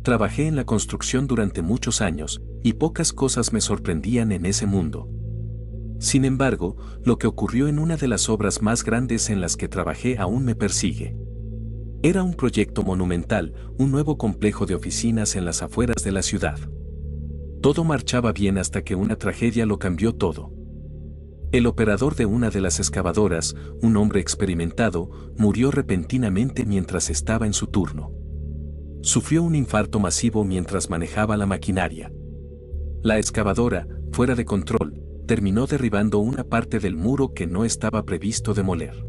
Trabajé en la construcción durante muchos años, y pocas cosas me sorprendían en ese mundo. Sin embargo, lo que ocurrió en una de las obras más grandes en las que trabajé aún me persigue. Era un proyecto monumental, un nuevo complejo de oficinas en las afueras de la ciudad. Todo marchaba bien hasta que una tragedia lo cambió todo. El operador de una de las excavadoras, un hombre experimentado, murió repentinamente mientras estaba en su turno. Sufrió un infarto masivo mientras manejaba la maquinaria. La excavadora, fuera de control, terminó derribando una parte del muro que no estaba previsto demoler.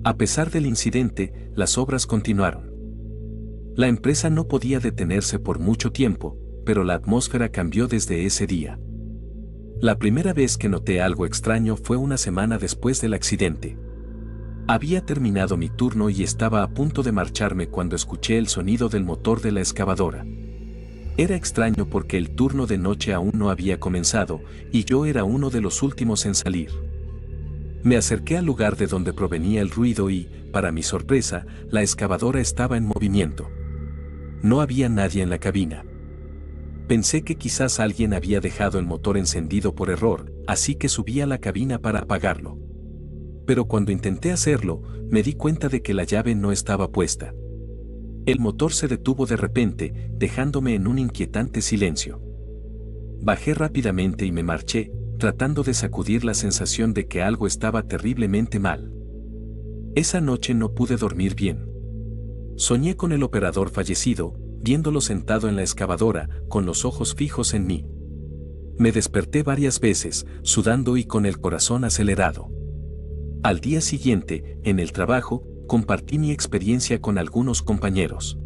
A pesar del incidente, las obras continuaron. La empresa no podía detenerse por mucho tiempo, pero la atmósfera cambió desde ese día. La primera vez que noté algo extraño fue una semana después del accidente. Había terminado mi turno y estaba a punto de marcharme cuando escuché el sonido del motor de la excavadora. Era extraño porque el turno de noche aún no había comenzado, y yo era uno de los últimos en salir. Me acerqué al lugar de donde provenía el ruido y, para mi sorpresa, la excavadora estaba en movimiento. No había nadie en la cabina. Pensé que quizás alguien había dejado el motor encendido por error, así que subí a la cabina para apagarlo. Pero cuando intenté hacerlo, me di cuenta de que la llave no estaba puesta. El motor se detuvo de repente, dejándome en un inquietante silencio. Bajé rápidamente y me marché, tratando de sacudir la sensación de que algo estaba terriblemente mal. Esa noche no pude dormir bien. Soñé con el operador fallecido, viéndolo sentado en la excavadora, con los ojos fijos en mí. Me desperté varias veces, sudando y con el corazón acelerado. Al día siguiente, en el trabajo, compartí mi experiencia con algunos compañeros.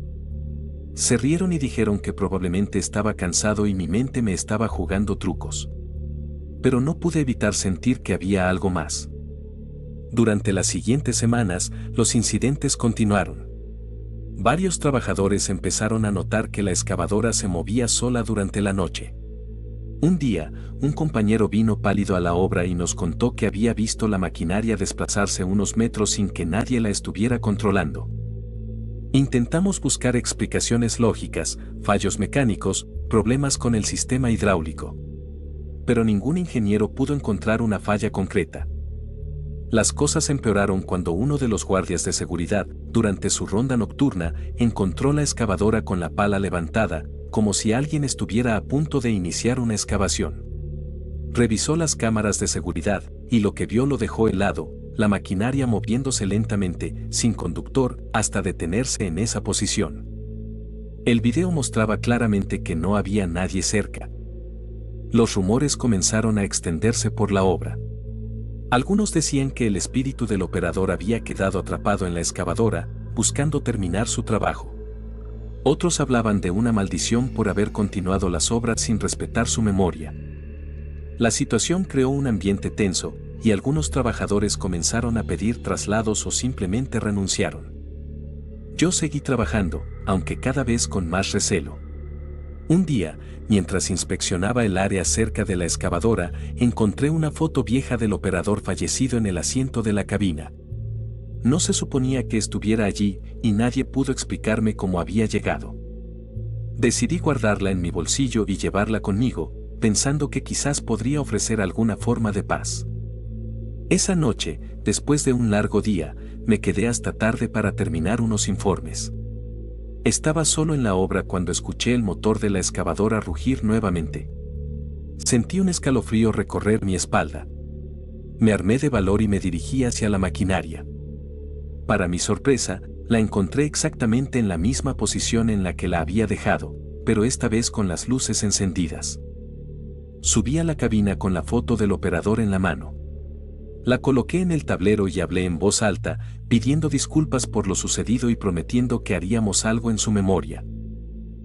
Se rieron y dijeron que probablemente estaba cansado y mi mente me estaba jugando trucos. Pero no pude evitar sentir que había algo más. Durante las siguientes semanas, los incidentes continuaron. Varios trabajadores empezaron a notar que la excavadora se movía sola durante la noche. Un día, un compañero vino pálido a la obra y nos contó que había visto la maquinaria desplazarse unos metros sin que nadie la estuviera controlando. Intentamos buscar explicaciones lógicas, fallos mecánicos, problemas con el sistema hidráulico. Pero ningún ingeniero pudo encontrar una falla concreta. Las cosas empeoraron cuando uno de los guardias de seguridad, durante su ronda nocturna, encontró la excavadora con la pala levantada, como si alguien estuviera a punto de iniciar una excavación. Revisó las cámaras de seguridad, y lo que vio lo dejó helado, la maquinaria moviéndose lentamente, sin conductor, hasta detenerse en esa posición. El video mostraba claramente que no había nadie cerca. Los rumores comenzaron a extenderse por la obra. Algunos decían que el espíritu del operador había quedado atrapado en la excavadora, buscando terminar su trabajo. Otros hablaban de una maldición por haber continuado las obras sin respetar su memoria. La situación creó un ambiente tenso, y algunos trabajadores comenzaron a pedir traslados o simplemente renunciaron. Yo seguí trabajando, aunque cada vez con más recelo. Un día, mientras inspeccionaba el área cerca de la excavadora, encontré una foto vieja del operador fallecido en el asiento de la cabina. No se suponía que estuviera allí, y nadie pudo explicarme cómo había llegado. Decidí guardarla en mi bolsillo y llevarla conmigo, pensando que quizás podría ofrecer alguna forma de paz. Esa noche, después de un largo día, me quedé hasta tarde para terminar unos informes. Estaba solo en la obra cuando escuché el motor de la excavadora rugir nuevamente. Sentí un escalofrío recorrer mi espalda. Me armé de valor y me dirigí hacia la maquinaria. Para mi sorpresa, la encontré exactamente en la misma posición en la que la había dejado, pero esta vez con las luces encendidas. Subí a la cabina con la foto del operador en la mano. La coloqué en el tablero y hablé en voz alta, pidiendo disculpas por lo sucedido y prometiendo que haríamos algo en su memoria.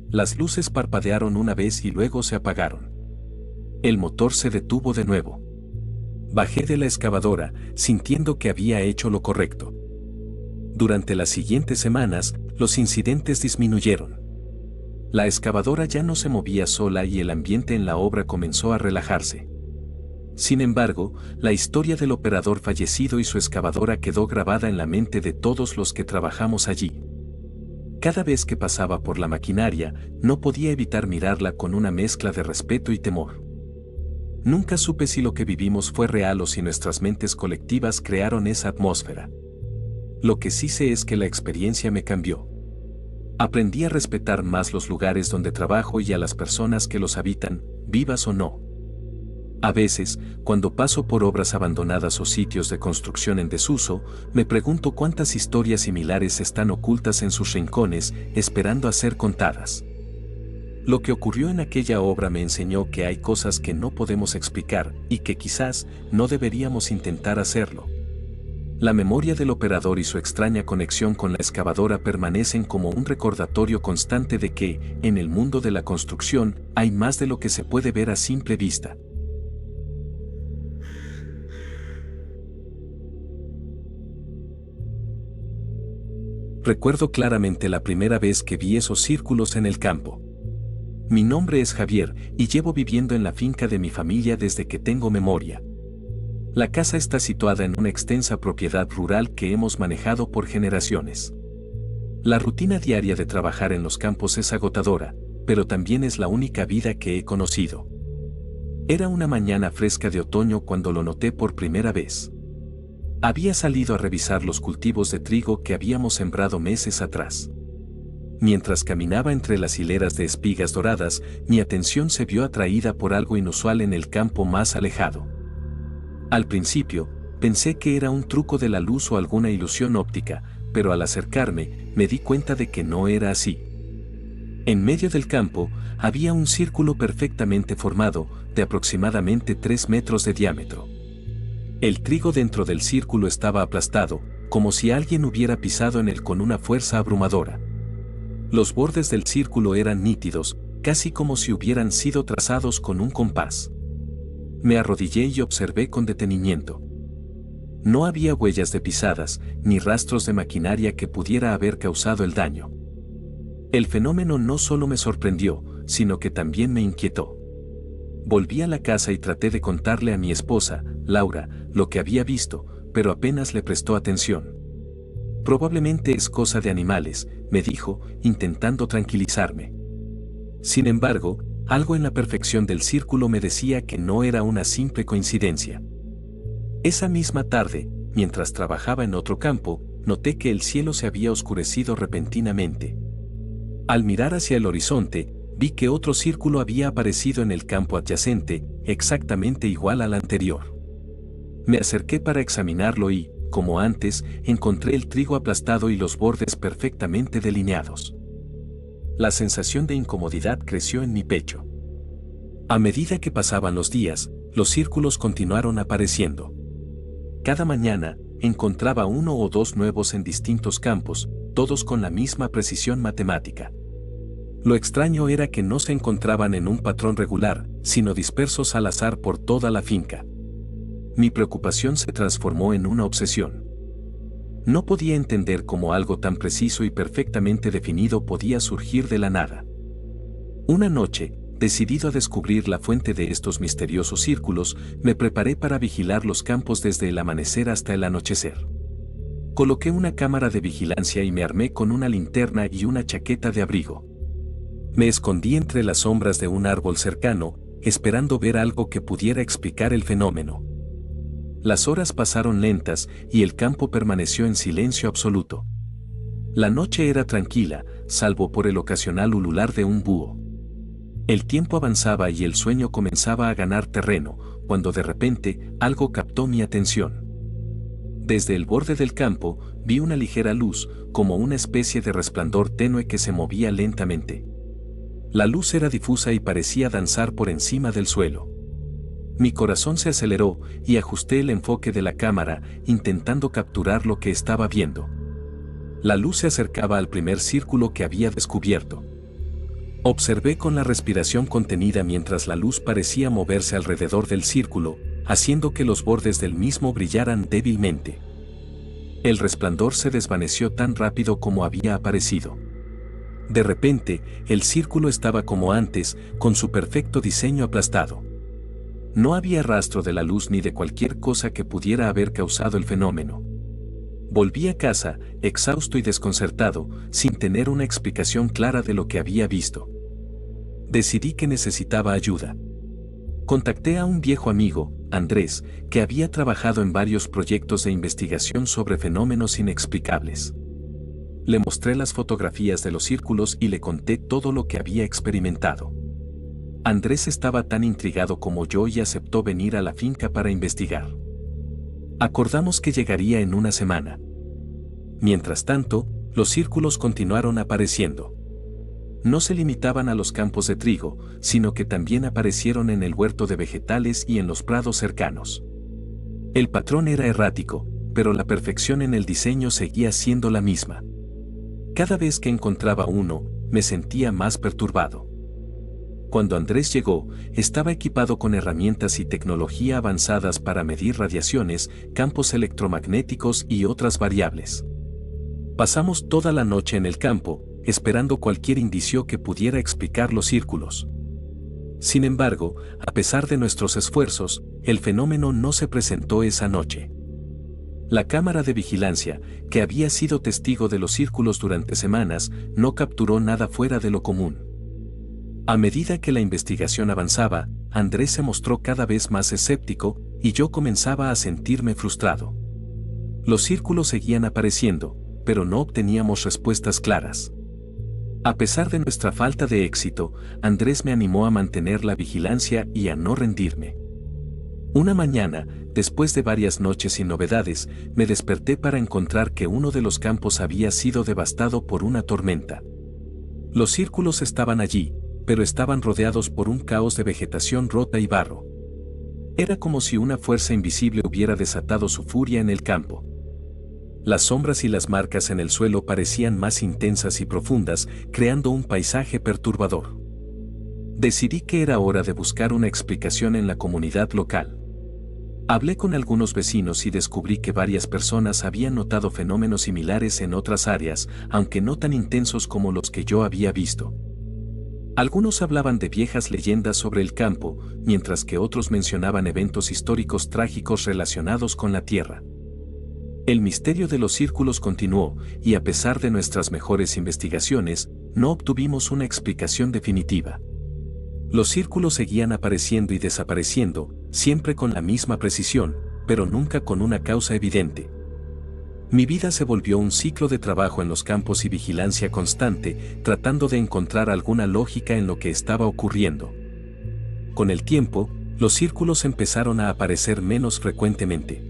Las luces parpadearon una vez y luego se apagaron. El motor se detuvo de nuevo. Bajé de la excavadora, sintiendo que había hecho lo correcto. Durante las siguientes semanas, los incidentes disminuyeron. La excavadora ya no se movía sola y el ambiente en la obra comenzó a relajarse. Sin embargo, la historia del operador fallecido y su excavadora quedó grabada en la mente de todos los que trabajamos allí. Cada vez que pasaba por la maquinaria, no podía evitar mirarla con una mezcla de respeto y temor. Nunca supe si lo que vivimos fue real o si nuestras mentes colectivas crearon esa atmósfera. Lo que sí sé es que la experiencia me cambió. Aprendí a respetar más los lugares donde trabajo y a las personas que los habitan, vivas o no. A veces, cuando paso por obras abandonadas o sitios de construcción en desuso, me pregunto cuántas historias similares están ocultas en sus rincones, esperando a ser contadas. Lo que ocurrió en aquella obra me enseñó que hay cosas que no podemos explicar y que quizás no deberíamos intentar hacerlo. La memoria del operador y su extraña conexión con la excavadora permanecen como un recordatorio constante de que, en el mundo de la construcción, hay más de lo que se puede ver a simple vista. Recuerdo claramente la primera vez que vi esos círculos en el campo. Mi nombre es Javier y llevo viviendo en la finca de mi familia desde que tengo memoria. La casa está situada en una extensa propiedad rural que hemos manejado por generaciones. La rutina diaria de trabajar en los campos es agotadora, pero también es la única vida que he conocido. Era una mañana fresca de otoño cuando lo noté por primera vez. Había salido a revisar los cultivos de trigo que habíamos sembrado meses atrás. Mientras caminaba entre las hileras de espigas doradas, mi atención se vio atraída por algo inusual en el campo más alejado. Al principio, pensé que era un truco de la luz o alguna ilusión óptica, pero al acercarme, me di cuenta de que no era así. En medio del campo, había un círculo perfectamente formado, de aproximadamente 3 metros de diámetro. El trigo dentro del círculo estaba aplastado, como si alguien hubiera pisado en él con una fuerza abrumadora. Los bordes del círculo eran nítidos, casi como si hubieran sido trazados con un compás. Me arrodillé y observé con detenimiento. No había huellas de pisadas, ni rastros de maquinaria que pudiera haber causado el daño. El fenómeno no solo me sorprendió, sino que también me inquietó. Volví a la casa y traté de contarle a mi esposa, Laura, lo que había visto, pero apenas le prestó atención. Probablemente es cosa de animales, me dijo, intentando tranquilizarme. Sin embargo, algo en la perfección del círculo me decía que no era una simple coincidencia. Esa misma tarde, mientras trabajaba en otro campo, noté que el cielo se había oscurecido repentinamente. Al mirar hacia el horizonte, vi que otro círculo había aparecido en el campo adyacente, exactamente igual al anterior. Me acerqué para examinarlo y, como antes, encontré el trigo aplastado y los bordes perfectamente delineados. La sensación de incomodidad creció en mi pecho. A medida que pasaban los días, los círculos continuaron apareciendo. Cada mañana, encontraba uno o dos nuevos en distintos campos, todos con la misma precisión matemática. Lo extraño era que no se encontraban en un patrón regular, sino dispersos al azar por toda la finca. Mi preocupación se transformó en una obsesión. No podía entender cómo algo tan preciso y perfectamente definido podía surgir de la nada. Una noche, decidido a descubrir la fuente de estos misteriosos círculos, me preparé para vigilar los campos desde el amanecer hasta el anochecer. Coloqué una cámara de vigilancia y me armé con una linterna y una chaqueta de abrigo. Me escondí entre las sombras de un árbol cercano, esperando ver algo que pudiera explicar el fenómeno. Las horas pasaron lentas y el campo permaneció en silencio absoluto. La noche era tranquila, salvo por el ocasional ulular de un búho. El tiempo avanzaba y el sueño comenzaba a ganar terreno, cuando de repente algo captó mi atención. Desde el borde del campo vi una ligera luz, como una especie de resplandor tenue que se movía lentamente. La luz era difusa y parecía danzar por encima del suelo. Mi corazón se aceleró y ajusté el enfoque de la cámara, intentando capturar lo que estaba viendo. La luz se acercaba al primer círculo que había descubierto. Observé con la respiración contenida mientras la luz parecía moverse alrededor del círculo, haciendo que los bordes del mismo brillaran débilmente. El resplandor se desvaneció tan rápido como había aparecido. De repente, el círculo estaba como antes, con su perfecto diseño aplastado. No había rastro de la luz ni de cualquier cosa que pudiera haber causado el fenómeno. Volví a casa, exhausto y desconcertado, sin tener una explicación clara de lo que había visto. Decidí que necesitaba ayuda. Contacté a un viejo amigo, Andrés, que había trabajado en varios proyectos de investigación sobre fenómenos inexplicables. Le mostré las fotografías de los círculos y le conté todo lo que había experimentado. Andrés estaba tan intrigado como yo y aceptó venir a la finca para investigar. Acordamos que llegaría en una semana. Mientras tanto, los círculos continuaron apareciendo. No se limitaban a los campos de trigo, sino que también aparecieron en el huerto de vegetales y en los prados cercanos. El patrón era errático, pero la perfección en el diseño seguía siendo la misma. Cada vez que encontraba uno, me sentía más perturbado. Cuando Andrés llegó, estaba equipado con herramientas y tecnología avanzadas para medir radiaciones, campos electromagnéticos y otras variables. Pasamos toda la noche en el campo, esperando cualquier indicio que pudiera explicar los círculos. Sin embargo, a pesar de nuestros esfuerzos, el fenómeno no se presentó esa noche. La cámara de vigilancia, que había sido testigo de los círculos durante semanas, no capturó nada fuera de lo común. A medida que la investigación avanzaba, Andrés se mostró cada vez más escéptico y yo comenzaba a sentirme frustrado. Los círculos seguían apareciendo, pero no obteníamos respuestas claras. A pesar de nuestra falta de éxito, Andrés me animó a mantener la vigilancia y a no rendirme. Una mañana, después de varias noches sin novedades, me desperté para encontrar que uno de los campos había sido devastado por una tormenta. Los círculos estaban allí, pero estaban rodeados por un caos de vegetación rota y barro. Era como si una fuerza invisible hubiera desatado su furia en el campo. Las sombras y las marcas en el suelo parecían más intensas y profundas, creando un paisaje perturbador. Decidí que era hora de buscar una explicación en la comunidad local. Hablé con algunos vecinos y descubrí que varias personas habían notado fenómenos similares en otras áreas, aunque no tan intensos como los que yo había visto. Algunos hablaban de viejas leyendas sobre el campo, mientras que otros mencionaban eventos históricos trágicos relacionados con la tierra. El misterio de los círculos continuó, y a pesar de nuestras mejores investigaciones, no obtuvimos una explicación definitiva. Los círculos seguían apareciendo y desapareciendo, siempre con la misma precisión, pero nunca con una causa evidente. Mi vida se volvió un ciclo de trabajo en los campos y vigilancia constante, tratando de encontrar alguna lógica en lo que estaba ocurriendo. Con el tiempo, los círculos empezaron a aparecer menos frecuentemente.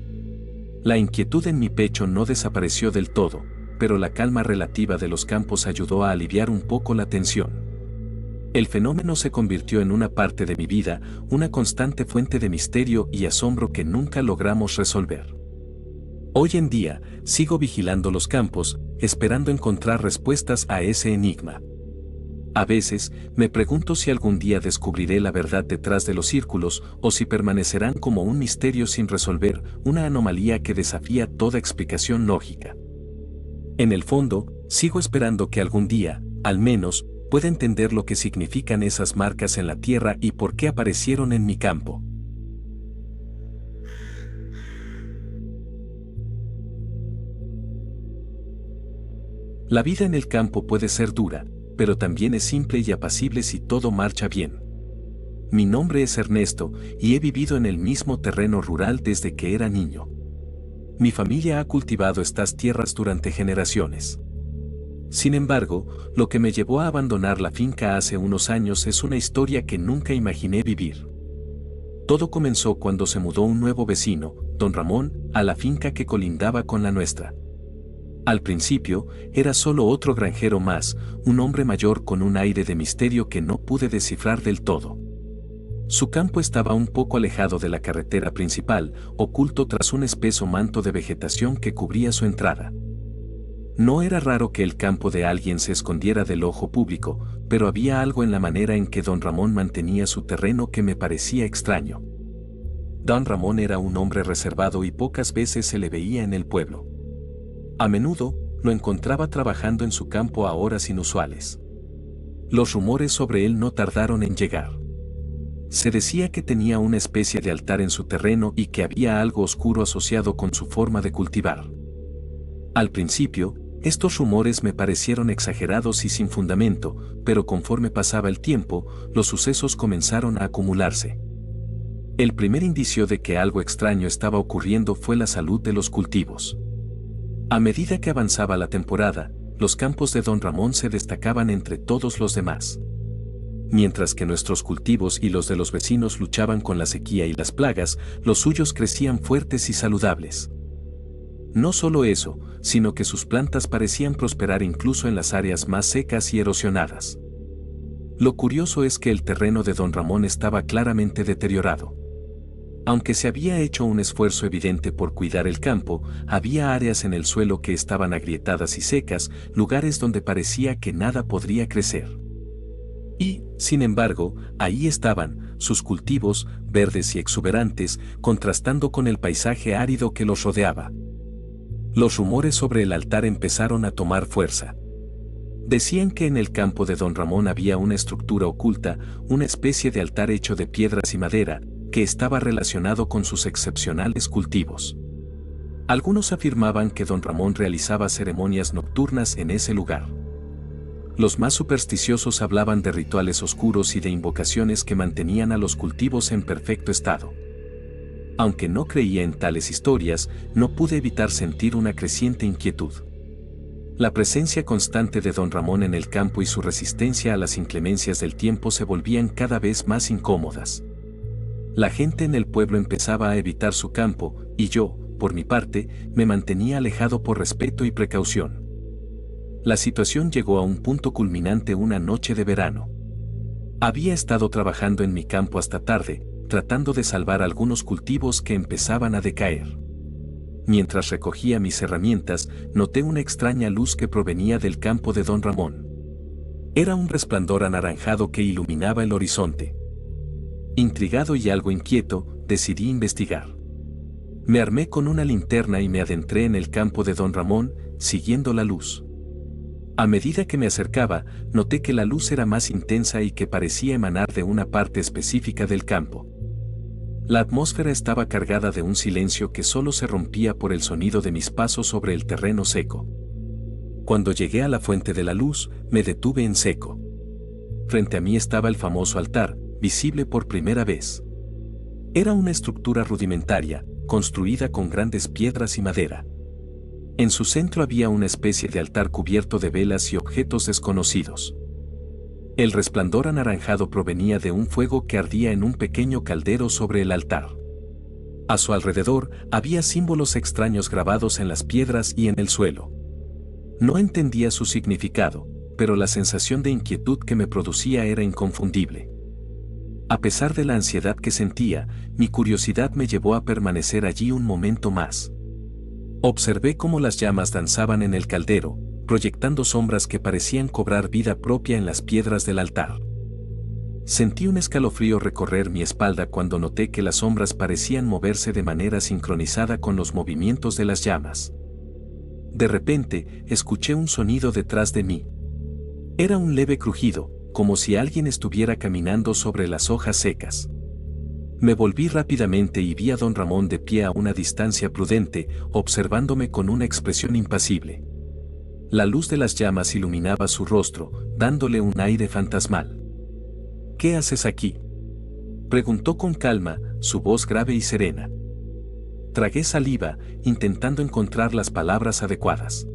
La inquietud en mi pecho no desapareció del todo, pero la calma relativa de los campos ayudó a aliviar un poco la tensión. El fenómeno se convirtió en una parte de mi vida, una constante fuente de misterio y asombro que nunca logramos resolver. Hoy en día, sigo vigilando los campos, esperando encontrar respuestas a ese enigma. A veces, me pregunto si algún día descubriré la verdad detrás de los círculos o si permanecerán como un misterio sin resolver, una anomalía que desafía toda explicación lógica. En el fondo, sigo esperando que algún día, al menos, pueda entender lo que significan esas marcas en la tierra y por qué aparecieron en mi campo. La vida en el campo puede ser dura, pero también es simple y apacible si todo marcha bien. Mi nombre es Ernesto, y he vivido en el mismo terreno rural desde que era niño. Mi familia ha cultivado estas tierras durante generaciones. Sin embargo, lo que me llevó a abandonar la finca hace unos años es una historia que nunca imaginé vivir. Todo comenzó cuando se mudó un nuevo vecino, don Ramón, a la finca que colindaba con la nuestra. Al principio, era solo otro granjero más, un hombre mayor con un aire de misterio que no pude descifrar del todo. Su campo estaba un poco alejado de la carretera principal, oculto tras un espeso manto de vegetación que cubría su entrada. No era raro que el campo de alguien se escondiera del ojo público, pero había algo en la manera en que don Ramón mantenía su terreno que me parecía extraño. Don Ramón era un hombre reservado y pocas veces se le veía en el pueblo. A menudo, lo encontraba trabajando en su campo a horas inusuales. Los rumores sobre él no tardaron en llegar. Se decía que tenía una especie de altar en su terreno y que había algo oscuro asociado con su forma de cultivar. Al principio, estos rumores me parecieron exagerados y sin fundamento, pero conforme pasaba el tiempo, los sucesos comenzaron a acumularse. El primer indicio de que algo extraño estaba ocurriendo fue la salud de los cultivos. A medida que avanzaba la temporada, los campos de Don Ramón se destacaban entre todos los demás. Mientras que nuestros cultivos y los de los vecinos luchaban con la sequía y las plagas, los suyos crecían fuertes y saludables. No solo eso, sino que sus plantas parecían prosperar incluso en las áreas más secas y erosionadas. Lo curioso es que el terreno de Don Ramón estaba claramente deteriorado. Aunque se había hecho un esfuerzo evidente por cuidar el campo, había áreas en el suelo que estaban agrietadas y secas, lugares donde parecía que nada podría crecer. Y, sin embargo, ahí estaban, sus cultivos, verdes y exuberantes, contrastando con el paisaje árido que los rodeaba. Los rumores sobre el altar empezaron a tomar fuerza. Decían que en el campo de Don Ramón había una estructura oculta, una especie de altar hecho de piedras y madera, que estaba relacionado con sus excepcionales cultivos. Algunos afirmaban que Don Ramón realizaba ceremonias nocturnas en ese lugar. Los más supersticiosos hablaban de rituales oscuros y de invocaciones que mantenían a los cultivos en perfecto estado. Aunque no creía en tales historias, no pude evitar sentir una creciente inquietud. La presencia constante de Don Ramón en el campo y su resistencia a las inclemencias del tiempo se volvían cada vez más incómodas. La gente en el pueblo empezaba a evitar su campo, y yo, por mi parte, me mantenía alejado por respeto y precaución. La situación llegó a un punto culminante una noche de verano. Había estado trabajando en mi campo hasta tarde, tratando de salvar algunos cultivos que empezaban a decaer. Mientras recogía mis herramientas, noté una extraña luz que provenía del campo de Don Ramón. Era un resplandor anaranjado que iluminaba el horizonte. Intrigado y algo inquieto, decidí investigar. Me armé con una linterna y me adentré en el campo de Don Ramón, siguiendo la luz. A medida que me acercaba, noté que la luz era más intensa y que parecía emanar de una parte específica del campo. La atmósfera estaba cargada de un silencio que solo se rompía por el sonido de mis pasos sobre el terreno seco. Cuando llegué a la fuente de la luz, me detuve en seco. Frente a mí estaba el famoso altar, visible por primera vez. Era una estructura rudimentaria, construida con grandes piedras y madera. En su centro había una especie de altar cubierto de velas y objetos desconocidos. El resplandor anaranjado provenía de un fuego que ardía en un pequeño caldero sobre el altar. A su alrededor había símbolos extraños grabados en las piedras y en el suelo. No entendía su significado, pero la sensación de inquietud que me producía era inconfundible. A pesar de la ansiedad que sentía, mi curiosidad me llevó a permanecer allí un momento más. Observé cómo las llamas danzaban en el caldero, proyectando sombras que parecían cobrar vida propia en las piedras del altar. Sentí un escalofrío recorrer mi espalda cuando noté que las sombras parecían moverse de manera sincronizada con los movimientos de las llamas. De repente, escuché un sonido detrás de mí. Era un leve crujido, como si alguien estuviera caminando sobre las hojas secas. Me volví rápidamente y vi a Don Ramón de pie a una distancia prudente, observándome con una expresión impasible. La luz de las llamas iluminaba su rostro, dándole un aire fantasmal. ¿Qué haces aquí?, preguntó con calma, su voz grave y serena. Tragué saliva, intentando encontrar las palabras adecuadas.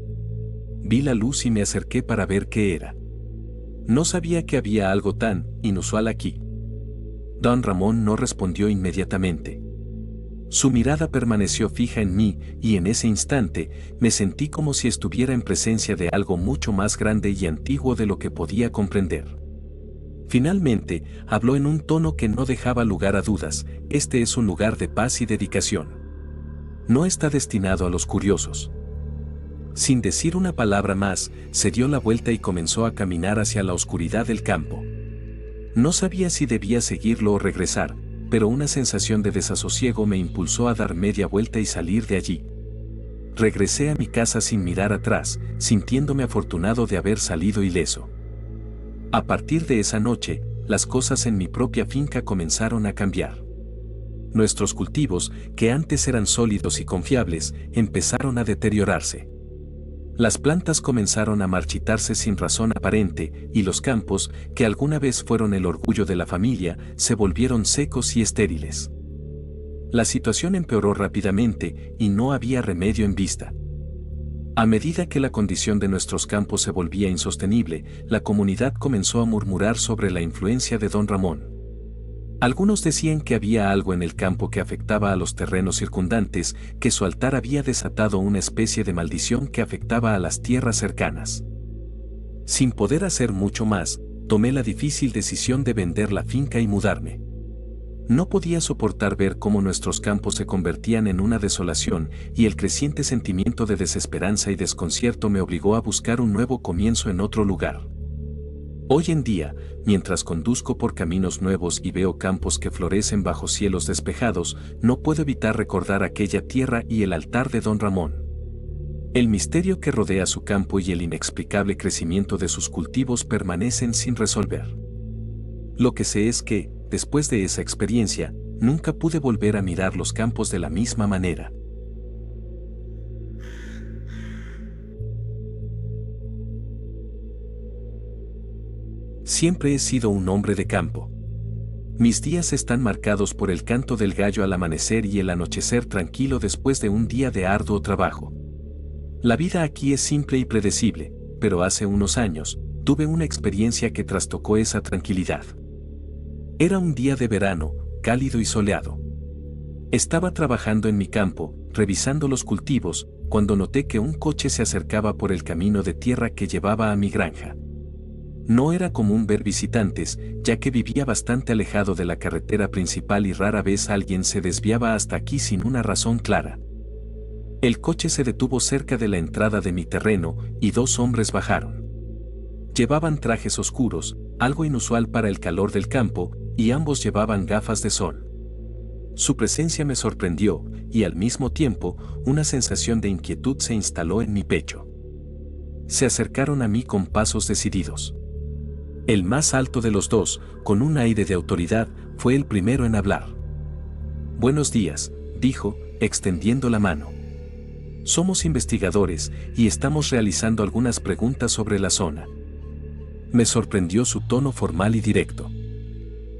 Vi la luz y me acerqué para ver qué era. No sabía que había algo tan inusual aquí. Don Ramón no respondió inmediatamente. Su mirada permaneció fija en mí, y en ese instante, me sentí como si estuviera en presencia de algo mucho más grande y antiguo de lo que podía comprender. Finalmente, habló en un tono que no dejaba lugar a dudas: este es un lugar de paz y dedicación. No está destinado a los curiosos. Sin decir una palabra más, se dio la vuelta y comenzó a caminar hacia la oscuridad del campo. No sabía si debía seguirlo o regresar, pero una sensación de desasosiego me impulsó a dar media vuelta y salir de allí. Regresé a mi casa sin mirar atrás, sintiéndome afortunado de haber salido ileso. A partir de esa noche, las cosas en mi propia finca comenzaron a cambiar. Nuestros cultivos, que antes eran sólidos y confiables, empezaron a deteriorarse. Las plantas comenzaron a marchitarse sin razón aparente, y los campos, que alguna vez fueron el orgullo de la familia, se volvieron secos y estériles. La situación empeoró rápidamente, y no había remedio en vista. A medida que la condición de nuestros campos se volvía insostenible, la comunidad comenzó a murmurar sobre la influencia de don Ramón. Algunos decían que había algo en el campo que afectaba a los terrenos circundantes, que su altar había desatado una especie de maldición que afectaba a las tierras cercanas. Sin poder hacer mucho más, tomé la difícil decisión de vender la finca y mudarme. No podía soportar ver cómo nuestros campos se convertían en una desolación, y el creciente sentimiento de desesperanza y desconcierto me obligó a buscar un nuevo comienzo en otro lugar. Hoy en día, mientras conduzco por caminos nuevos y veo campos que florecen bajo cielos despejados, no puedo evitar recordar aquella tierra y el altar de don Ramón. El misterio que rodea su campo y el inexplicable crecimiento de sus cultivos permanecen sin resolver. Lo que sé es que, después de esa experiencia, nunca pude volver a mirar los campos de la misma manera. Siempre he sido un hombre de campo. Mis días están marcados por el canto del gallo al amanecer y el anochecer tranquilo después de un día de arduo trabajo. La vida aquí es simple y predecible, pero hace unos años, tuve una experiencia que trastocó esa tranquilidad. Era un día de verano, cálido y soleado. Estaba trabajando en mi campo, revisando los cultivos, cuando noté que un coche se acercaba por el camino de tierra que llevaba a mi granja. No era común ver visitantes, ya que vivía bastante alejado de la carretera principal y rara vez alguien se desviaba hasta aquí sin una razón clara. El coche se detuvo cerca de la entrada de mi terreno, y dos hombres bajaron. Llevaban trajes oscuros, algo inusual para el calor del campo, y ambos llevaban gafas de sol. Su presencia me sorprendió, y al mismo tiempo, una sensación de inquietud se instaló en mi pecho. Se acercaron a mí con pasos decididos. El más alto de los dos, con un aire de autoridad, fue el primero en hablar. «Buenos días», dijo, extendiendo la mano. «Somos investigadores, y estamos realizando algunas preguntas sobre la zona». Me sorprendió su tono formal y directo.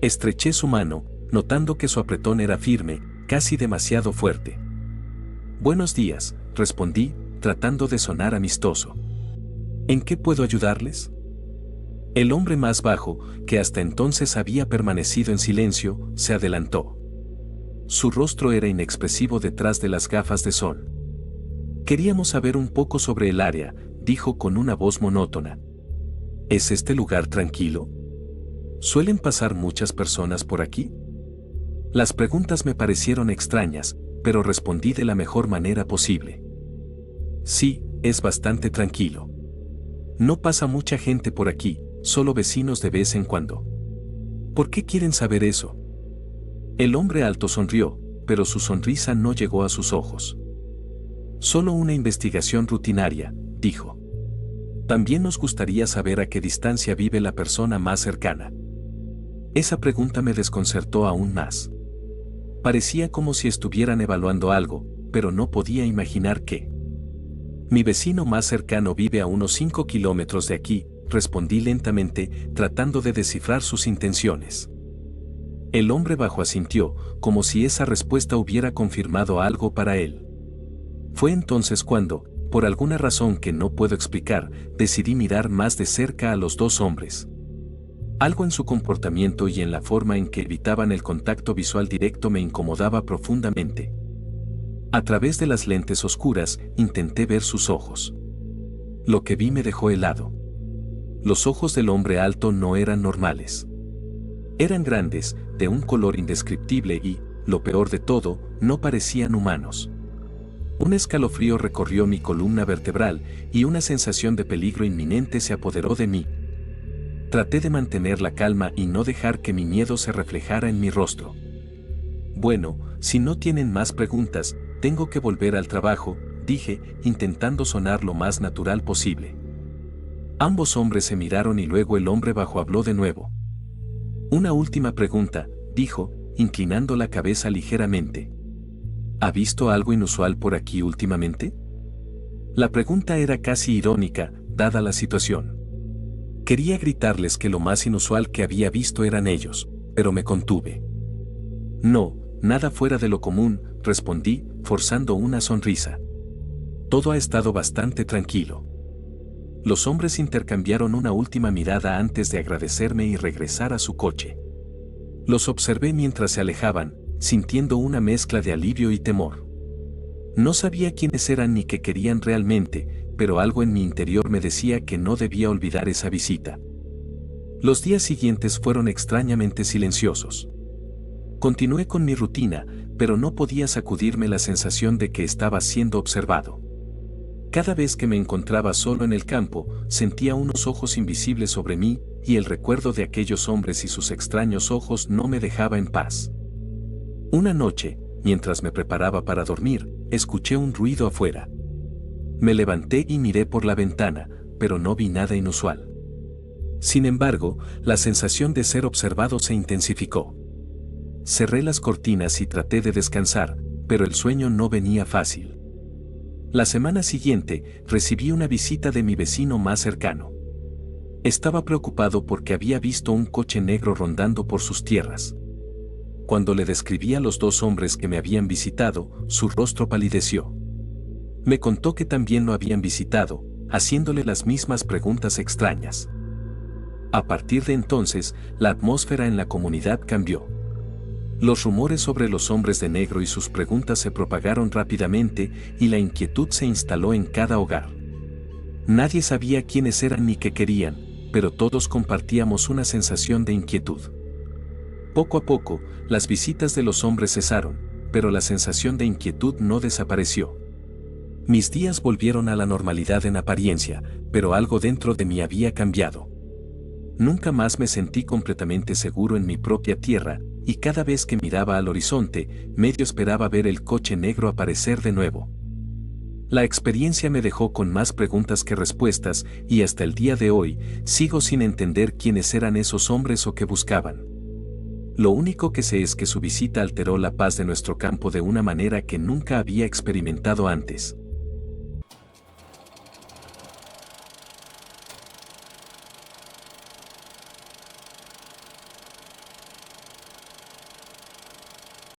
Estreché su mano, notando que su apretón era firme, casi demasiado fuerte. «Buenos días», respondí, tratando de sonar amistoso. «¿En qué puedo ayudarles?». El hombre más bajo, que hasta entonces había permanecido en silencio, se adelantó. Su rostro era inexpresivo detrás de las gafas de sol. «Queríamos saber un poco sobre el área», dijo con una voz monótona. «¿Es este lugar tranquilo? ¿Suelen pasar muchas personas por aquí?». Las preguntas me parecieron extrañas, pero respondí de la mejor manera posible. «Sí, es bastante tranquilo. No pasa mucha gente por aquí, solo vecinos de vez en cuando». «¿Por qué quieren saber eso?». El hombre alto sonrió, pero su sonrisa no llegó a sus ojos. «Solo una investigación rutinaria», dijo. «También nos gustaría saber a qué distancia vive la persona más cercana». Esa pregunta me desconcertó aún más. Parecía como si estuvieran evaluando algo, pero no podía imaginar qué. «Mi vecino más cercano vive a unos 5 kilómetros de aquí», respondí lentamente, tratando de descifrar sus intenciones. El hombre bajo asintió, como si esa respuesta hubiera confirmado algo para él. Fue entonces cuando, por alguna razón que no puedo explicar, decidí mirar más de cerca a los dos hombres. Algo en su comportamiento y en la forma en que evitaban el contacto visual directo me incomodaba profundamente. A través de las lentes oscuras, intenté ver sus ojos. Lo que vi me dejó helado. Los ojos del hombre alto no eran normales. Eran grandes, de un color indescriptible y, lo peor de todo, no parecían humanos. Un escalofrío recorrió mi columna vertebral y una sensación de peligro inminente se apoderó de mí. Traté de mantener la calma y no dejar que mi miedo se reflejara en mi rostro. «Bueno, si no tienen más preguntas, tengo que volver al trabajo», dije, intentando sonar lo más natural posible. Ambos hombres se miraron y luego el hombre bajo habló de nuevo. «Una última pregunta», dijo, inclinando la cabeza ligeramente. «¿Ha visto algo inusual por aquí últimamente?». La pregunta era casi irónica, dada la situación. Quería gritarles que lo más inusual que había visto eran ellos, pero me contuve. No, nada fuera de lo común, respondí, forzando una sonrisa. Todo ha estado bastante tranquilo. Los hombres intercambiaron una última mirada antes de agradecerme y regresar a su coche. Los observé mientras se alejaban, sintiendo una mezcla de alivio y temor. No sabía quiénes eran ni qué querían realmente, pero algo en mi interior me decía que no debía olvidar esa visita. Los días siguientes fueron extrañamente silenciosos. Continué con mi rutina, pero no podía sacudirme la sensación de que estaba siendo observado. Cada vez que me encontraba solo en el campo, sentía unos ojos invisibles sobre mí, y el recuerdo de aquellos hombres y sus extraños ojos no me dejaba en paz. Una noche, mientras me preparaba para dormir, escuché un ruido afuera. Me levanté y miré por la ventana, pero no vi nada inusual. Sin embargo, la sensación de ser observado se intensificó. Cerré las cortinas y traté de descansar, pero el sueño no venía fácil. La semana siguiente, recibí una visita de mi vecino más cercano. Estaba preocupado porque había visto un coche negro rondando por sus tierras. Cuando le describí a los dos hombres que me habían visitado, su rostro palideció. Me contó que también lo habían visitado, haciéndole las mismas preguntas extrañas. A partir de entonces, la atmósfera en la comunidad cambió. Los rumores sobre los hombres de negro y sus preguntas se propagaron rápidamente y la inquietud se instaló en cada hogar. Nadie sabía quiénes eran ni qué querían, pero todos compartíamos una sensación de inquietud. Poco a poco, las visitas de los hombres cesaron, pero la sensación de inquietud no desapareció. Mis días volvieron a la normalidad en apariencia, pero algo dentro de mí había cambiado. Nunca más me sentí completamente seguro en mi propia tierra, y cada vez que miraba al horizonte, medio esperaba ver el coche negro aparecer de nuevo. La experiencia me dejó con más preguntas que respuestas, y hasta el día de hoy, sigo sin entender quiénes eran esos hombres o qué buscaban. Lo único que sé es que su visita alteró la paz de nuestro campo de una manera que nunca había experimentado antes.